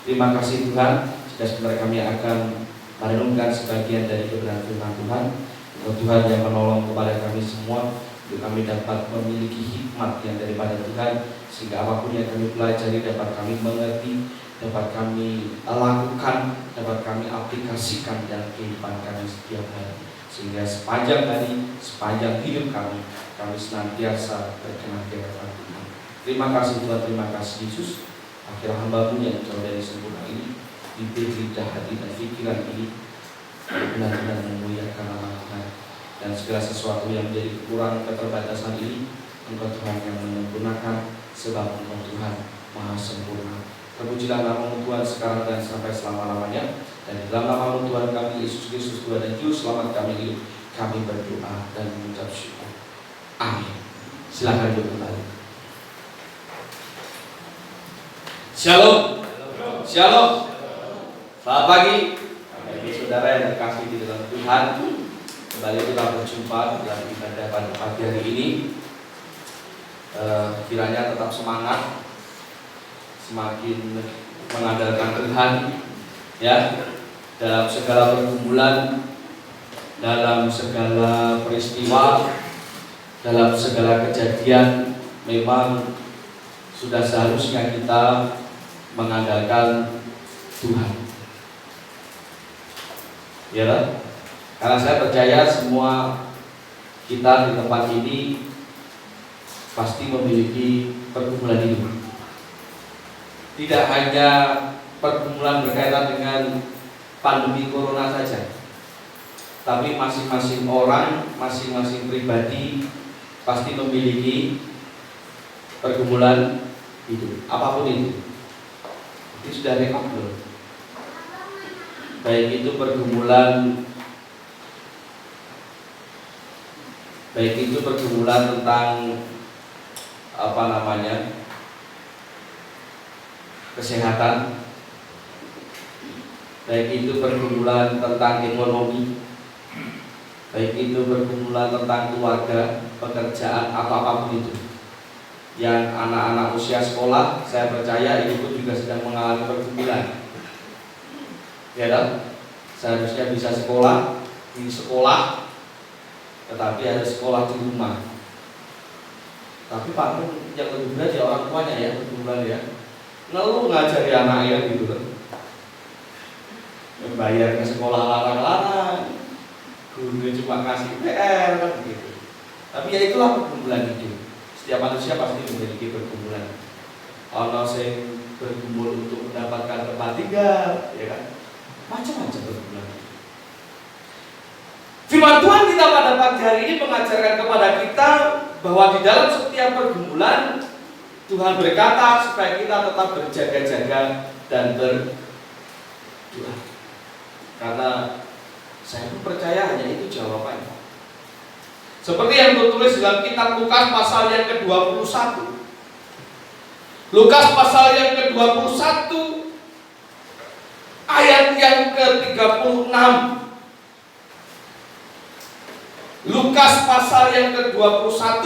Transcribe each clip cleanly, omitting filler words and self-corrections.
Terima kasih Tuhan, sudah sebentar kami akan merenungkan sebagian dari kebenaran firman Tuhan. Tuhan yang menolong kepada kami semua untuk kami dapat memiliki hikmat yang daripada Tuhan, sehingga apapun yang kami pelajari dapat kami mengerti, dapat kami lakukan, dapat kami aplikasikan dalam kehidupan kami setiap hari, sehingga sepanjang hari, sepanjang hidup kami senantiasa berkenan di hadapan Tuhan. Terima kasih Tuhan, terima kasih Yesus. Akhirnya hamba-Mu yang jauh dari sempurna ini, diberi lidah hati dan pikiran ini benar-benar memuliakan nama Tuhan, dan segala sesuatu yang menjadi kekurangan keterbatasan ini Engkau Tuhan yang menyempurnakan, sebab Engkau Tuhan Maha Sempurna. Terpujilah nama-Mu Tuhan sekarang dan sampai selama-lamanya, dan di dalam nama-Mu Tuhan kami Yesus Kristus Tuhan dan Juru Selamat kami hidup, kami berdoa dan mengucap syukur. Amin. Silakan duduk kembali. Shalom. Shalom. Selamat pagi bagi saudara yang terkasih di dalam Tuhan. Kembali kita berjumpa dalam ibadah pada pagi hari ini. Kiranya tetap semangat, semakin mengandalkan Tuhan, ya, dalam segala pergumulan, dalam segala peristiwa, dalam segala kejadian. Memang sudah seharusnya kita mengandalkan Tuhan, ya kan? Karena saya percaya semua kita di tempat ini pasti memiliki pergumulan hidup. Tidak hanya pergumulan berkaitan dengan pandemi corona saja, tapi masing-masing orang, masing-masing pribadi pasti memiliki pergumulan hidup, apapun itu. Ini sudah rekod belum? Baik itu pergumulan tentang kesehatan, baik itu pergumulan tentang ekonomi, baik itu pergumulan tentang keluarga, pekerjaan, apapun itu. Yang anak-anak usia sekolah, saya percaya ini pun juga sedang mengalami pergumulan, ya kan? Seharusnya bisa sekolah di sekolah, tetapi ada sekolah di rumah. Tapi paling yang lebih berat ya orang tuanya ya, pergumulan ya, ngeluh ngajari anaknya gitu kan, membayar ke sekolah larang-larang, gurunya cuma kasih PR kan begitu. Tapi ya itulah pergumulan hidup. Setiap manusia pasti memiliki pergumulan. Ono sing bergumul untuk mendapatkan tempat tinggal, ya kan? Macam-macam pergumulan. Firman Tuhan kita pada pagi hari ini mengajarkan kepada kita bahwa di dalam setiap pergumulan Tuhan berkata supaya kita tetap berjaga-jaga dan berdoa. Karena saya pun percaya hanya itu jawabannya. Seperti yang tertulis dalam kitab Lukas pasal yang ke-21. Lukas pasal yang ke-21 ayat yang ke-36. Lukas pasal yang ke-21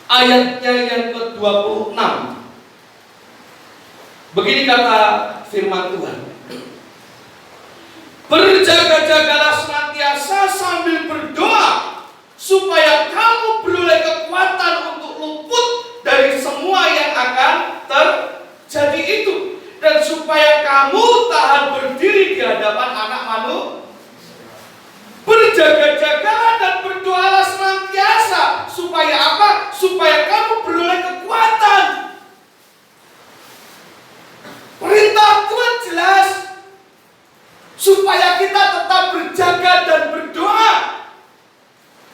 ayatnya yang ke-26. Begini kata firman Tuhan. Berjaga-jagalah senantiasa sambil berdoa, supaya kamu beroleh kekuatan untuk luput dari semua yang akan terjadi itu, dan supaya kamu tahan berdiri di hadapan anak manusia. Berjaga-jagalah dan berdoalah senantiasa. Supaya apa? Supaya kamu beroleh kekuatan. Perintah Tuhan jelas, supaya kita tetap berjaga dan berdoa.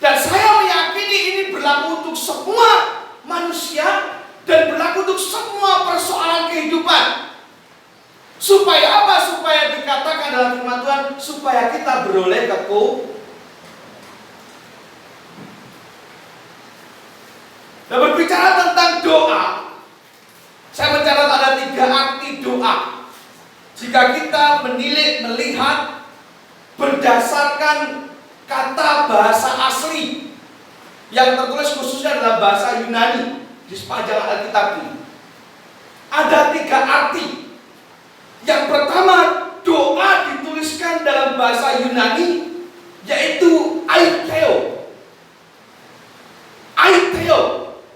Dan saya meyakini ini berlaku untuk semua manusia dan berlaku untuk semua persoalan kehidupan. Supaya apa? Supaya dikatakan dalam firman Tuhan, supaya kita beroleh kekuatan. Dan berbicara tentang doa, saya mencatat ada 3 arti doa. Jika kita melihat berdasarkan kata bahasa asli yang tertulis khususnya dalam bahasa Yunani di sepanjang Alkitab ini, ada 3 arti Yunani, yaitu aiteo. Aiteo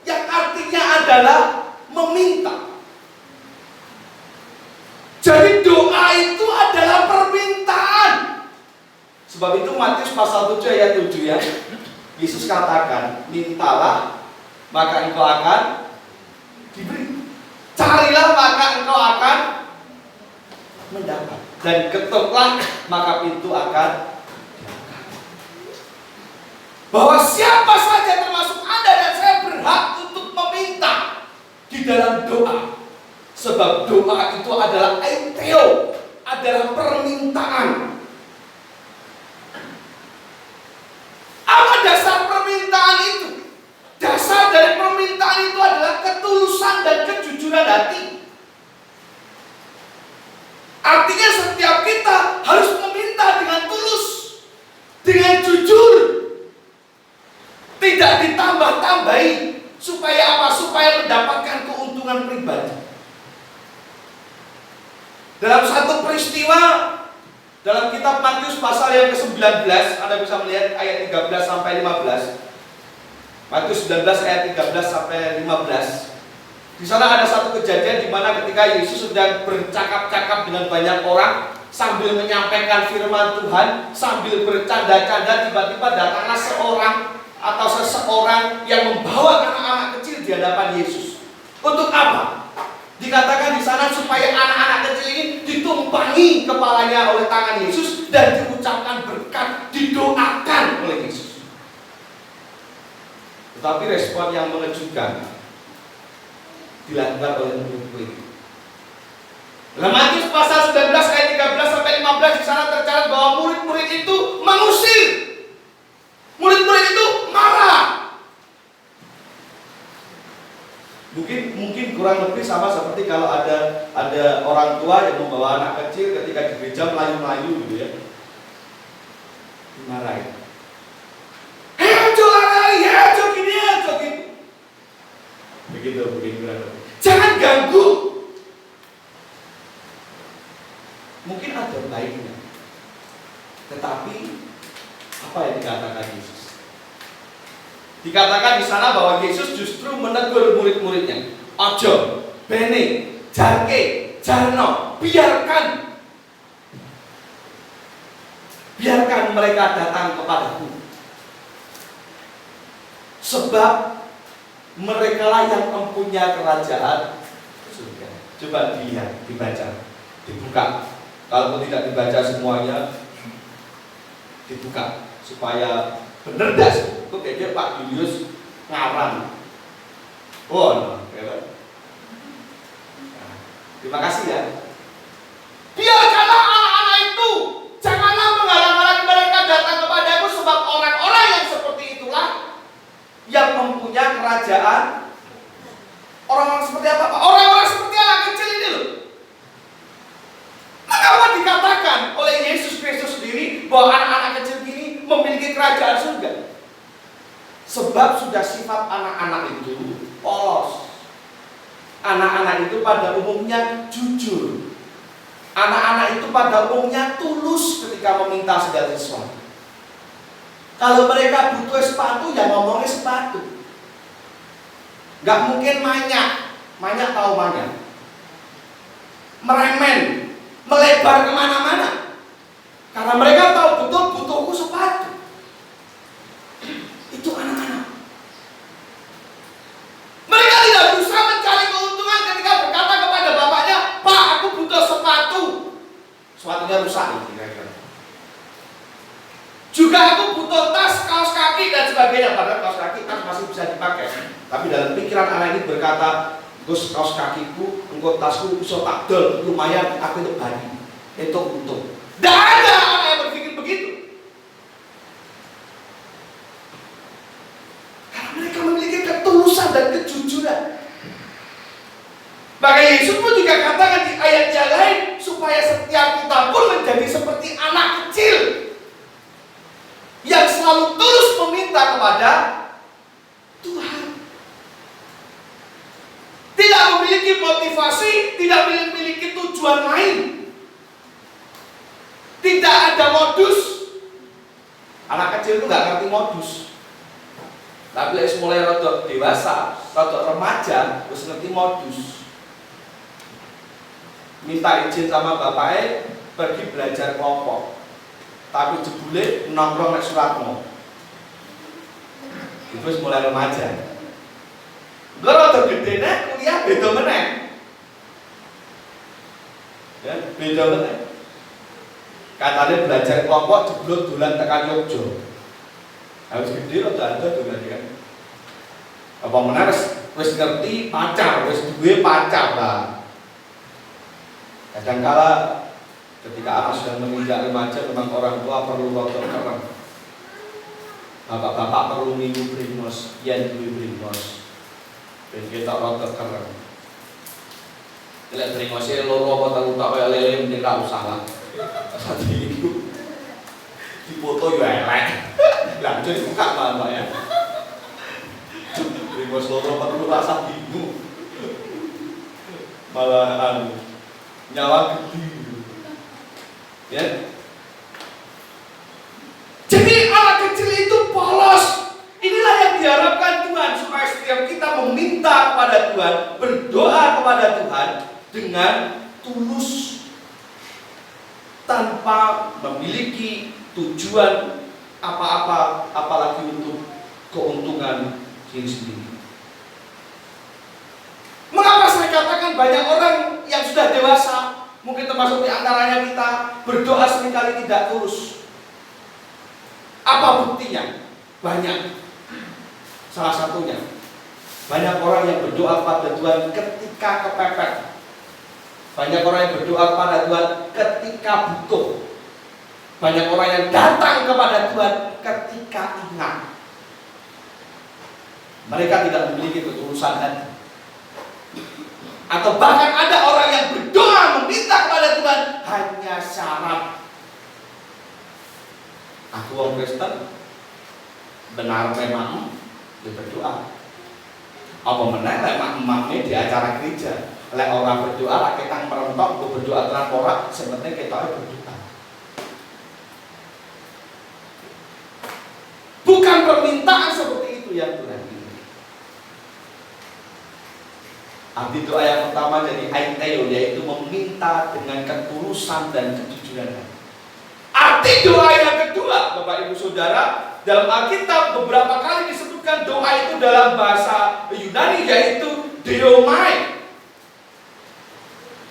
yang artinya adalah meminta. Jadi doa itu adalah permintaan. Sebab itu Matius pasal 7 ayat 7 ya, Yesus katakan, mintalah maka engkau akan diberi, carilah maka engkau akan mendapat, dan ketuklah maka pintu akan dibuka. Bahwa siapa saja termasuk Anda dan saya berhak untuk meminta di dalam doa. Sebab doa itu adalah aiteo, adalah permintaan. Apa dasar permintaan itu? Dasar dari permintaan itu adalah ketulusan dan kejujuran hati. Artinya setiap kita harus meminta dengan tulus, dengan jujur, tidak ditambah-tambahi. Supaya apa? Supaya mendapatkan keuntungan pribadi. Dalam satu peristiwa dalam kitab Matius pasal yang ke-19, Anda bisa melihat ayat 13 sampai 15. Matius 19 ayat 13 sampai 15. Di sana ada satu kejadian di mana ketika Yesus sedang bercakap-cakap dengan banyak orang sambil menyampaikan firman Tuhan, sambil bercanda-canda, tiba-tiba datanglah seorang atau seseorang yang membawa anak-anak kecil di hadapan Yesus. Untuk apa? Dikatakan di sana supaya anak-anak kecil ini ditumpangi kepalanya oleh tangan Yesus dan diucapkan berkat, didoakan oleh Yesus. Tetapi respon yang mengejutkan dilakukan oleh murid-murid. Dalam Matius pasal 19 ayat 13 sampai 15 di sana tercatat bahwa murid-murid itu mengusir. Murid-murid itu marah. Mungkin kurang lebih sama seperti kalau ada orang tua yang membawa anak kecil ketika di gereja melayu-melayu gitu ya, dimarahin. Ayo lari, ayo gini, ayo gitu. Begitu kurang lebih. Jangan ganggu. Mungkin ada baiknya, tetapi apa yang dikatakan Yesus? Dikatakan di sana bahwa Yesus justru menegur murid-muridnya. Ojo, bene, jarke, jarno, biarkan mereka datang kepadaku. Sebab merekalah yang mempunyai kerajaan surga. Coba dilihat, dibaca, dibuka. Kalau tidak dibaca semuanya, dibuka supaya bener das. Kok kayaknya Pak Julius ngarang. Oh, no. Terima kasih ya. Biarkanlah anak-anak itu, janganlah menghalang-halangi mereka datang kepadaku, sebab orang-orang yang seperti itulah yang mempunyai kerajaan. Orang-orang seperti apa? Orang-orang seperti anak kecil ini loh. Mengapa dikatakan oleh Yesus Kristus sendiri bahwa anak-anak kecil ini memiliki kerajaan surga? Sebab sudah sifat anak-anak itu polos. Anak-anak itu pada umumnya jujur. Anak-anak itu pada umumnya tulus ketika meminta segala sesuatu. Kalau mereka butuh sepatu, ya ngomongnya sepatu. Gak mungkin manyak. Manyak tahu manyak. Meremen, melebar kemana-mana. Karena mereka tahu betul butuhku sepatu. Itu anak-anak. Mereka tidak berusaha mencari keuntungan ketika berkata kepada bapaknya, Pak, aku butuh sepatu. Sepatunya rusak kira-kira. Juga aku butuh tas, kaos kaki dan sebagainya. Padahal kaos kaki kan masih bisa dipakai. Tapi dalam pikiran anak ini berkata, Gus, kaos kakiku, engkau tasku bisa tak dol, lumayan aku itu bagi, itu untung. Tidak ada anak yang berpikir begitu. Karena mereka memiliki ketulusan dan kejujuran. Maka Yesus pun juga katakan di ayat yang lain, supaya setiap kita pun menjadi seperti anak kecil yang selalu terus meminta kepada Tuhan. Tidak memiliki motivasi, tidak memiliki tujuan lain. Tidak ada modus, Anak kecil itu nggak ngerti modus. Tapi mulai rodok dewasa, rodok remaja, terus ngerti modus. Minta izin sama bapaknya pergi belajar kelompok, tapi jebule nongkrong nek Suratmo. Terus mulai remaja. Gue rodok gedene kuliah beda meneh. Ya, beda meneh. Katanya belajar kelompok jeblok dolan tekan Yogyo. Harus gede loh, ada tuh kan. Apa menarik? Wes ngerti pacar, wes duwe pacar lah. Kadangkala ketika anak sudah menginjak remaja, memang orang tua perlu rotok kereng. Bapak-bapak perlu minggu brimos, yang duwe brimos. Ben kita rotok kereng. Lek brimosnya loro apa telu tak kaya lele mending ra usah lah. Satu itu dipoto yo elek. Lah jadi buka Mbak ya. Brimos loro perlu rasa bingung. Malah nyawa gede. Ya. Jadi anak kecil itu polos. Inilah yang diharapkan Tuhan, supaya setiap kita meminta kepada Tuhan, berdoa kepada Tuhan dengan tulus, tanpa memiliki tujuan apa-apa, apalagi untuk keuntungan diri sendiri. Mengapa saya katakan banyak orang yang sudah dewasa, mungkin termasuk di antaranya kita, berdoa seringkali tidak tulus? Apa buktinya? Banyak. Salah satunya, banyak orang yang berdoa pada Tuhan ketika kepepet. Banyak orang yang berdoa kepada Tuhan ketika butuh. Banyak orang yang datang kepada Tuhan ketika ingat. Mereka tidak memiliki ketulusan hati. Atau bahkan ada orang yang berdoa meminta kepada Tuhan hanya syarat. Aku orang Kristen, benar memang dia berdoa. Apa menang emak-emaknya di acara gereja. Lek orang berdoa, lek kita merentok, gue berdoa terang orang, sebenarnya kita berdoa. Bukan permintaan seperti itu yang Tuhan ingin. Arti doa yang pertama jadi aiteo, yaitu meminta dengan ketulusan dan kejujuran. Arti doa yang kedua, Bapak Ibu Saudara, dalam Alkitab beberapa kali disebutkan doa itu dalam bahasa Yunani, yaitu deomai.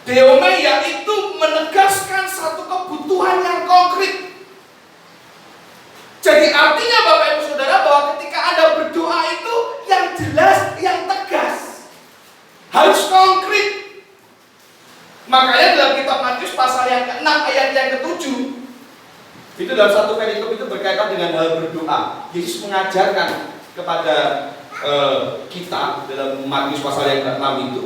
Deomai yaitu menegaskan satu kebutuhan yang konkret. Jadi artinya Bapak Ibu Saudara bahwa ketika Anda berdoa itu yang jelas, yang tegas, harus konkret. Makanya dalam kitab Matius pasal yang ke-6 ayat yang ke-7, itu dalam satu perikop itu berkaitan dengan hal berdoa. Yesus mengajarkan kepada kita dalam Matius pasal yang ke-6 itu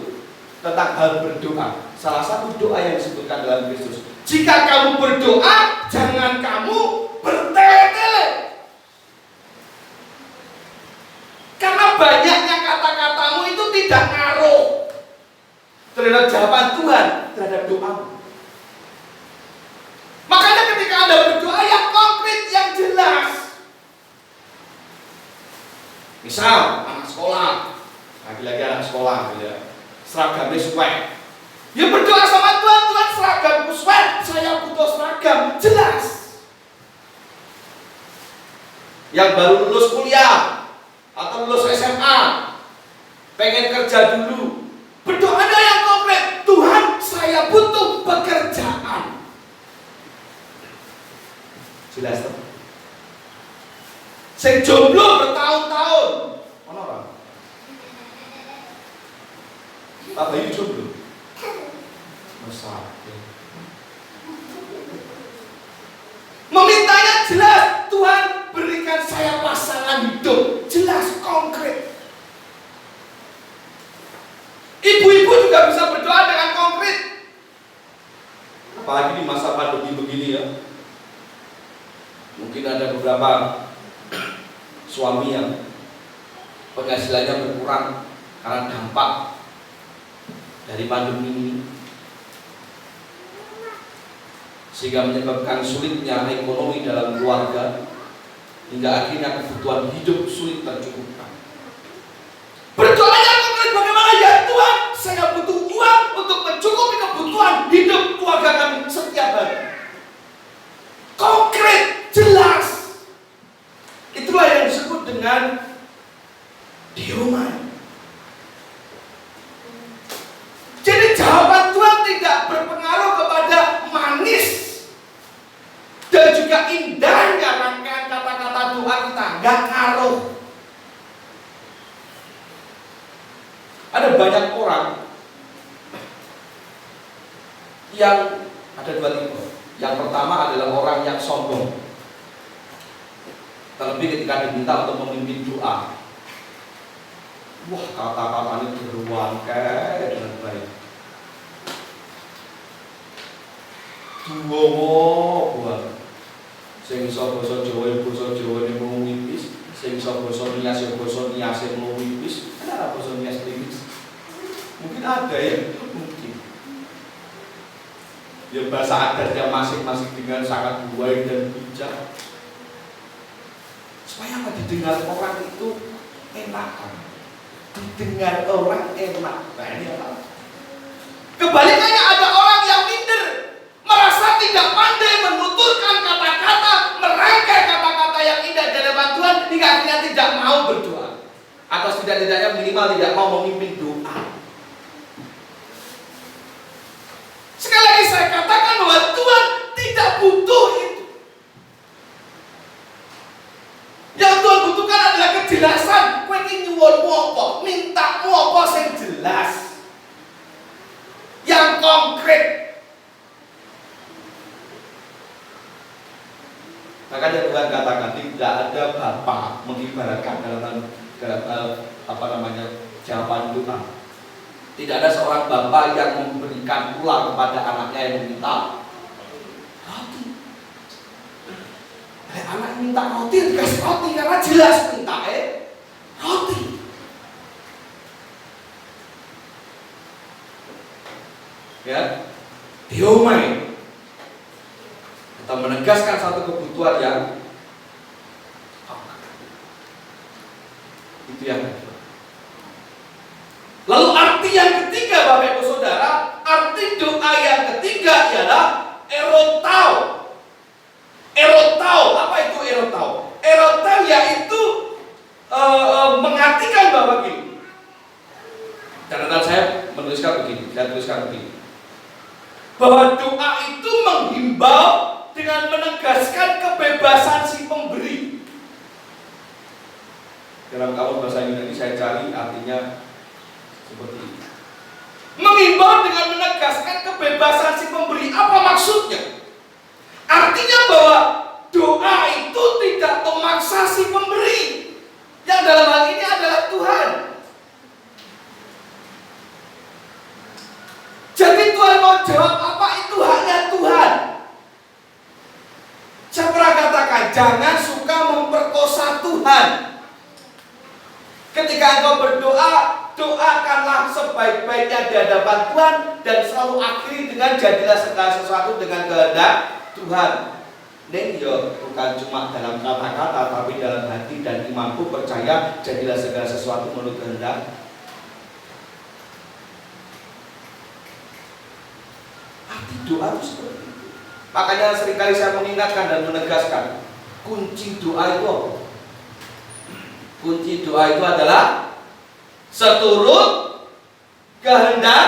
tentang hal berdoa. Salah satu doa yang disebutkan dalam Kristus, jika kamu berdoa, jangan kamu bertele-tele. Karena banyaknya kata-katamu itu tidak ngaruh terhadap jawaban Tuhan terhadap doamu. Makanya ketika Anda berdoa yang konkret, yang jelas. Misal anak sekolah, lagi-lagi anak sekolah, ya, seragamnya suwek. Ya berdoa sama Tuhan, Tuhan seragamku suwek, saya butuh seragam, jelas. Yang baru lulus kuliah atau lulus SMA, pengen kerja dulu, berdoa yang konkret, Tuhan saya butuh pekerjaan. Jelas tuh. Sing jomblo bertahun-tahun, mana orang? Pak Bayu jomblo. Masa. Memintanya jelas, Tuhan berikan saya pasangan hidup, jelas konkret. Ibu-ibu juga bisa berdoa dengan konkret. Apalagi di masa pandemi begini ya. Mungkin ada beberapa suami yang penghasilannya berkurang karena dampak dari pandemi ini, sehingga menyebabkan sulitnya ekonomi dalam keluarga. hingga akhirnya kebutuhan hidup sulit tercukupkan. Berdoa yang konkret, bagaimana ya Tuhan, saya butuh uang untuk mencukupi kebutuhan hidup keluarga kami setiap hari. Konkret, jelas. Itulah yang disebut dengan diomai. Jadi jawaban Tuhan tidak berpengaruh kepada manis dan juga indahnya rangkaian kata-kata doa kita, nggak ngaruh. Ada banyak orang yang ada dua tipe. Yang pertama adalah orang yang sombong, terlebih ketika diminta untuk memimpin doa. Wah, kata-katanya berwangkai dengan baik. Duwowo buat. Sing iso basa Jawa mung wipis, sing iso basa Nias mung wipis. Kenapa basa Nias wipis? Mungkin ada ya, mungkin. Ya bahasa adatnya masing-masing dengan sangat baik dan bijak. Supaya apa didengar orang itu enak. Didengar orang enak. Nah ini apa? Kebalikannya ada orang yang minder, merasa tidak pandai menuturkan kata-kata, merangkai kata-kata yang indah dari hadapan Tuhan, hingga akhirnya tidak mau berdoa, atau setidak-tidaknya minimal tidak mau memimpin doa. Sekali lagi saya katakan bahwa Tuhan tidak butuh itu. Yang Tuhan butuhkan adalah kejelasan. Kowe iki nyuwunmu apa? Mintamu apa sing jelas, yang konkret. Makanya Tuhan katakan tidak ada bapa mengibaratkan dalam jawaban doa. Tidak ada seorang bapa yang memberikan pula kepada anaknya yang meminta roti. Anak minta roti, dikasih roti karena jelas minta roti. Ya, diomai. Kita menegaskan satu kebutuhan yang itu yang kedua. Lalu arti yang ketiga, Bapak Ibu Saudara, arti doa yang ketiga ialah erotau. Erotau, apa itu erotau? Erotau yaitu mengartikan bahwa begini. Catatan saya menuliskan begini, saya tuliskan begini. Bahwa doa itu menghimbau dengan menegaskan kebebasan si pemberi. Dalam kamus bahasa Yunani saya cari artinya seperti ini. Menghimbau dengan menegaskan kebebasan si pemberi. Apa maksudnya? Artinya bahwa doa itu tidak memaksa si pemberi, yang dalam hal ini adalah Tuhan. Jadi Tuhan mau jawab apa, itu hanya Tuhan. Saya pernah katakan, jangan suka memperkosa Tuhan. Ketika engkau berdoa, doakanlah sebaik-baiknya di hadapan Tuhan, dan selalu akhiri dengan jadilah segala sesuatu dengan kehendak Tuhan. Nen yo bukan cuma dalam kata-kata, tapi dalam hati dan imanku percaya, jadilah segala sesuatu menurut kehendak. Arti doa itu seperti itu. Makanya seringkali saya mengingatkan dan menegaskan, kunci doa itu apa? Kunci doa itu adalah seturut kehendak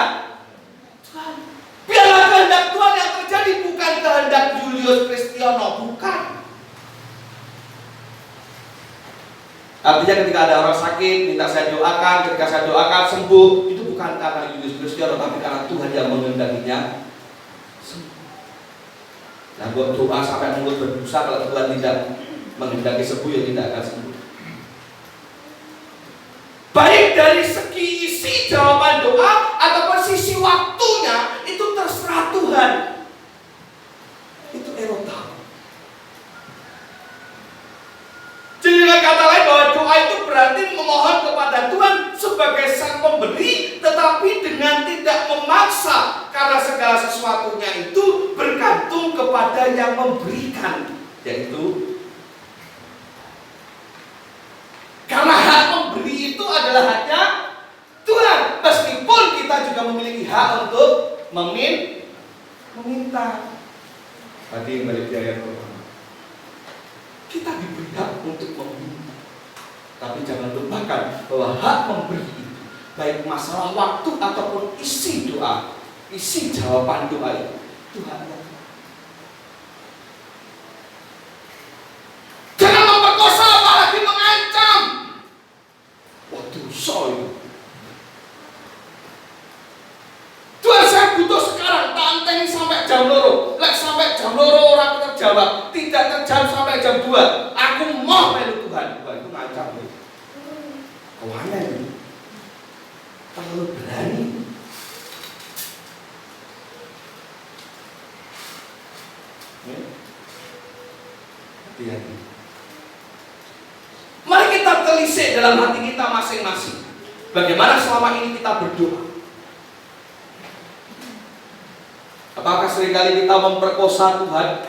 Tuhan. Biarlah kehendak Tuhan yang terjadi, bukan kehendak Julius Kristiono, bukan. Artinya ketika ada orang sakit, minta saya doakan, ketika saya doakan sembuh, itu bukan karena Julius Kristiono, tapi karena Tuhan yang menghendakinya sembuh. Nah, buat doa sampai mulut berbusa, kalau Tuhan tidak menghendaki sembuh, ya tidak akan sembuh. Baik dari segi isi jawaban doa ataupun sisi waktunya, itu terserah Tuhan. Itu erotau. Jadi dengan kata lain, bahwa doa itu berarti memohon kepada Tuhan sebagai sang pemberi, tetapi dengan tidak memaksa, karena segala sesuatunya itu bergantung kepada yang memberikan, yaitu adalah haknya Tuhan. Meskipun kita juga memiliki hak untuk meminta. Tadi balik di ayat pertama, kita diberi hak untuk meminta. Tapi jangan lupakan bahwa hak memberi itu, baik masalah waktu ataupun isi doa, isi jawaban doa itu, Tuhan yang tahu. Jangan memperkosa apalagi mengancam. Waduh, itu. Tuhan, saya butuh sekarang, tak anteng sampai jam loro. Lek sampai jam loro orang terjawab, tidak terjawab sampai jam 2. Aku mau melu Tuhan. Wah, itu ngancam. Kemana ini? Terlalu berani. Hati-hati. Mari kita telisik dalam hati kita masing-masing. Bagaimana selama ini kita berdoa? Apakah seringkali kita memperkosa Tuhan,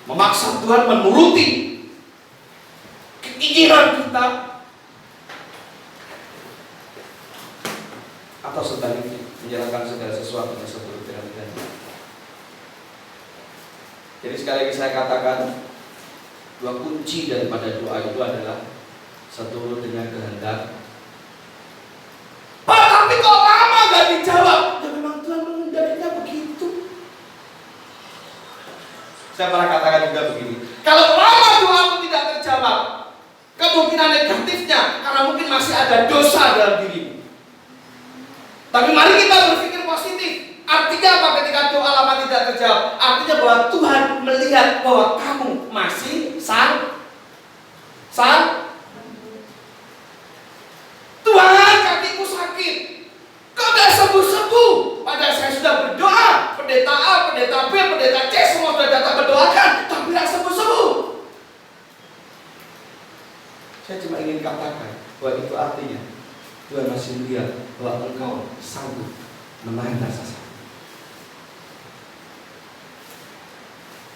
memaksa Tuhan menuruti keinginan kita, atau sebaliknya menyerahkan segala sesuatu yang seturut dengan kehendak? Jadi sekali lagi saya katakan, dua kunci daripada doa itu adalah seturut dengan kehendak. Pak, tapi kok lama gak dijawab? Ya memang Tuhan mengendalinya begitu. Saya pernah katakan juga begini, kalau lama doamu tidak terjawab, kemungkinan negatifnya karena mungkin masih ada dosa dalam dirimu. Tapi mari kita berpikir positif. Artinya apa ketika doa lama tidak terjawab? Artinya bahwa Tuhan melihat bahwa kamu masih Tuhan, kakiku sakit, kok gak sembuh-sembuh? Padahal saya sudah berdoa, pendeta A, pendeta B, pendeta C, semua sudah datang berdoakan, tapi gak sembuh-sembuh. Saya cuma ingin katakan bahwa itu artinya Tuhan masih melihat bahwa engkau sanggup menahan rasa sakit.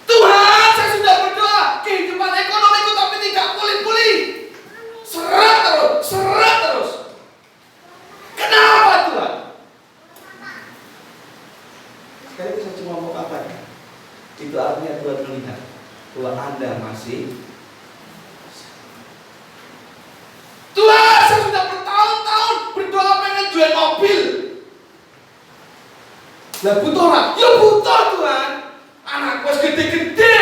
Tuhan, saya sudah berdoa, kehidupan ekonomiku tapi tidak pulih-pulih. Seret terus. Kenapa Tuhan? Sekali lagi saya cuma mau katakan, itu artinya Tuhan melihat bahwa Anda masih. Tuhan, saya sudah bertahun-tahun berdoa pengen jual mobil. Lah butuh orang? Ya butuh Tuhan. Anakku gede-gede,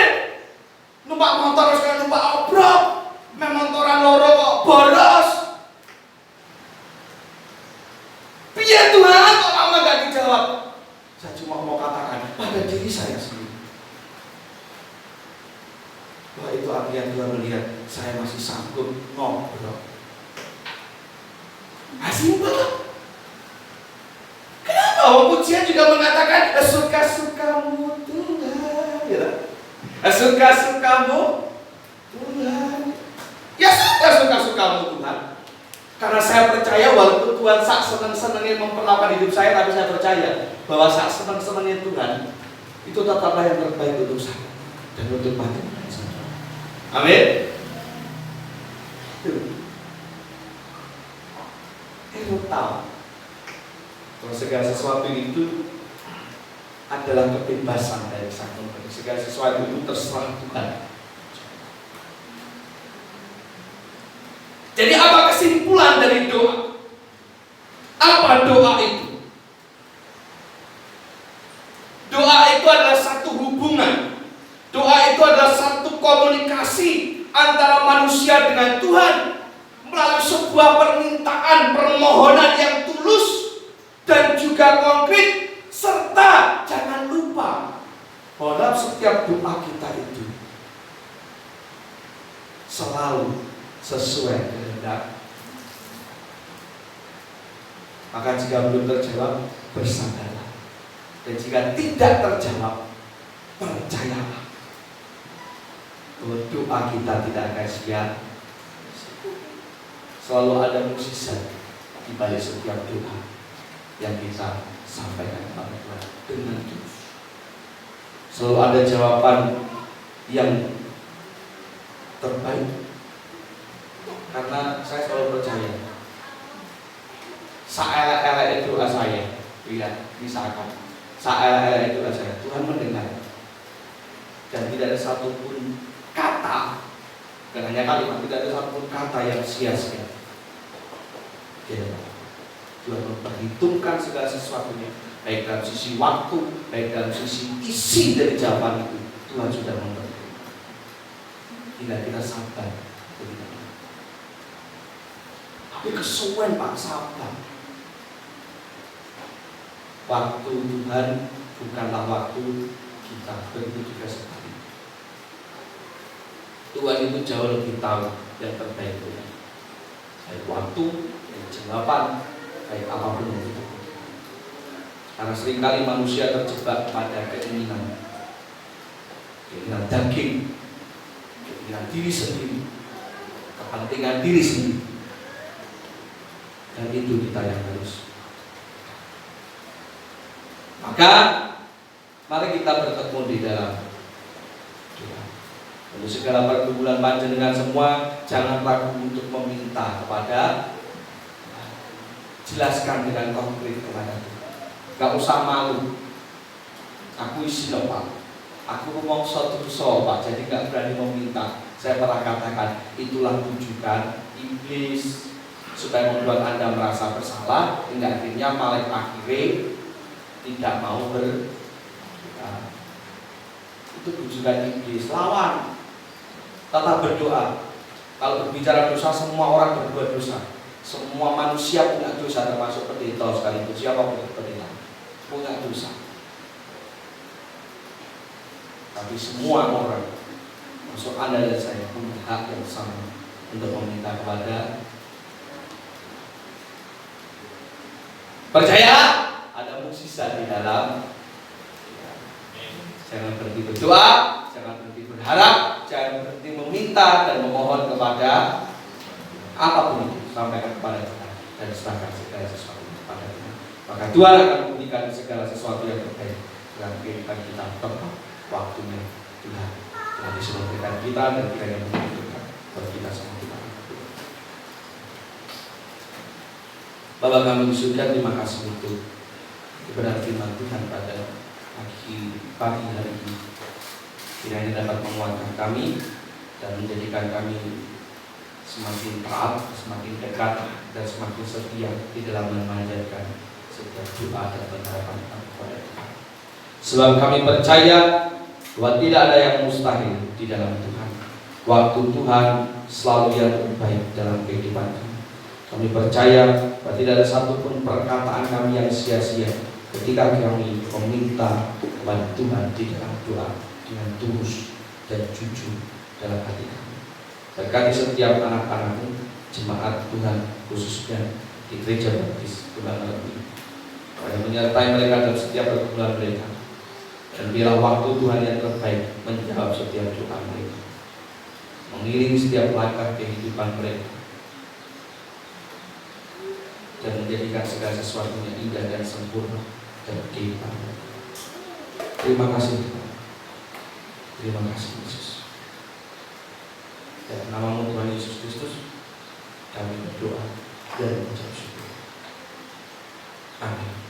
numpak motor harus kayak numpak obrok, memontoran loro kok boros. Piye Tuhan kok lama gak dijawab? Saya cuma mau katakan pada diri saya sendiri bahwa itu artinya Tuhan melihat saya masih sanggup ngobrol. Asing banget. Kenapa? Pujian juga mengatakan suka-sukamu Tuhan, ya. Suka-sukamu Tuhan. Ya suka-sukamu Tuhan. Karena saya percaya walaupun Tuhan sak senang-senangnya memperlakukan hidup saya, tapi saya percaya bahwa sak senang-senangnya Tuhan itu tetaplah yang terbaik untuk saya dan untuk mati. Amin. Kamu tahu kalau segala sesuatu itu adalah kebebasan dari Sang Pemberi. Segala sesuatu itu terserah Tuhan. Jadi apa kesimpulan dari doa? Apa doa itu? Doa itu adalah satu hubungan. Doa itu adalah satu komunikasi antara manusia dengan Tuhan melalui sebuah permintaan, permohonan yang tulus dan juga konkret, serta jangan lupa bahwa dalam setiap doa kita itu selalu sesuai kehendak. Maka jika belum terjawab, bersabarlah. Dan jika tidak terjawab, percayalah bahwa doa kita tidak akan sia-sia. Selalu ada mukjizat di balik setiap doa yang kita sampaikan kepada Tuhan dengan tulus. Selalu ada jawaban yang terbaik. Karena saya selalu percaya Saelek-elek doa saya, ya, misalkan saelek-elek doa saya, Tuhan mendengar. Dan tidak ada satupun kata, bukan hanya kalimat, tidak ada satupun kata yang sia-sia. Ya, Tuhan memperhitungkan segala sesuatunya, baik dalam sisi waktu, baik dalam sisi isi dari jawaban itu. Tuhan sudah memperhitungkan. Tidak kita sabar. Tapi kesuwen Pak, sabar. Waktu Tuhan bukanlah waktu kita, begitu juga sekali. Tuhan itu jauh lebih tahu yang terbaik itu. Baik waktu, baik jawaban, baik apapun itu. Karena seringkali manusia terjebak pada keinginan daging, keinginan diri sendiri, kepentingan diri sendiri. Dan itu kita yang harus. Maka mari kita bertemu di dalam doa. Untuk segala pergumulan panjenengan semua, jangan ragu untuk meminta kepada, jelaskan dengan konkret kepada Tuhan. Gak usah malu. Aku isi Pak. Aku ngomong suatu Pak, jadi gak berani meminta. Saya pernah katakan, itulah tujuan iblis supaya membuat Anda merasa bersalah, hingga akhirnya malah akhirnya tidak mau itu tujuan iblis. Lawan, tetap berdoa. Kalau berbicara dosa, semua orang berbuat dosa. Semua manusia punya dosa, termasuk pendeta sekalipun. Siapa pun pendeta punya dosa. Tapi semua orang, masuk Anda dan saya, punya hak yang sama untuk meminta kepada. Percaya ada mukjizat di dalam. Jangan berhenti berdoa, jangan berhenti berharap, jangan berhenti meminta dan memohon kepada apapun itu, sampaikan kepada Tuhan dan serahkan segala sesuatu kepada Tuhan. Maka Tuhan akan memberikan segala sesuatu yang terbaik dalam kehidupan kita. Tepat waktunya Tuhan telah disediakan kita dan kiranya membutuhkan bagi kita semua. Bapa kami di surga, terima kasih untuk kebenaran firman Tuhan pada pagi hari ini. Kiranya dapat menguatkan kami dan menjadikan kami semakin taat, semakin dekat, dan semakin setia di dalam memanjatkan setiap doa dan pengharapan kami kepada Tuhan. Sebab kami percaya bahwa tidak ada yang mustahil di dalam Tuhan. Waktu Tuhan selalu yang terbaik dalam kehidupan kami. Kami percaya bahwa tidak ada satupun perkataan kami yang sia-sia ketika kami meminta kepada Tuhan di dalam doa dengan tulus dan jujur dalam hati kami. Berkati setiap anak-anakmu, jemaat Tuhan khususnya di Gereja Baptis Tuhan ini, supaya menyertai mereka dalam setiap pergumulan mereka, dan biarlah waktu Tuhan yang terbaik menjawab setiap doa mereka, mengiringi setiap langkah kehidupan mereka, dan menjadikan segala sesuatunya indah dan sempurna dalam kehidupan mereka. Terima kasih Tuhan. Terima kasih Yesus. Dalam nama Tuhan Yesus Kristus kami berdoa dan mengucap syukur. Amin.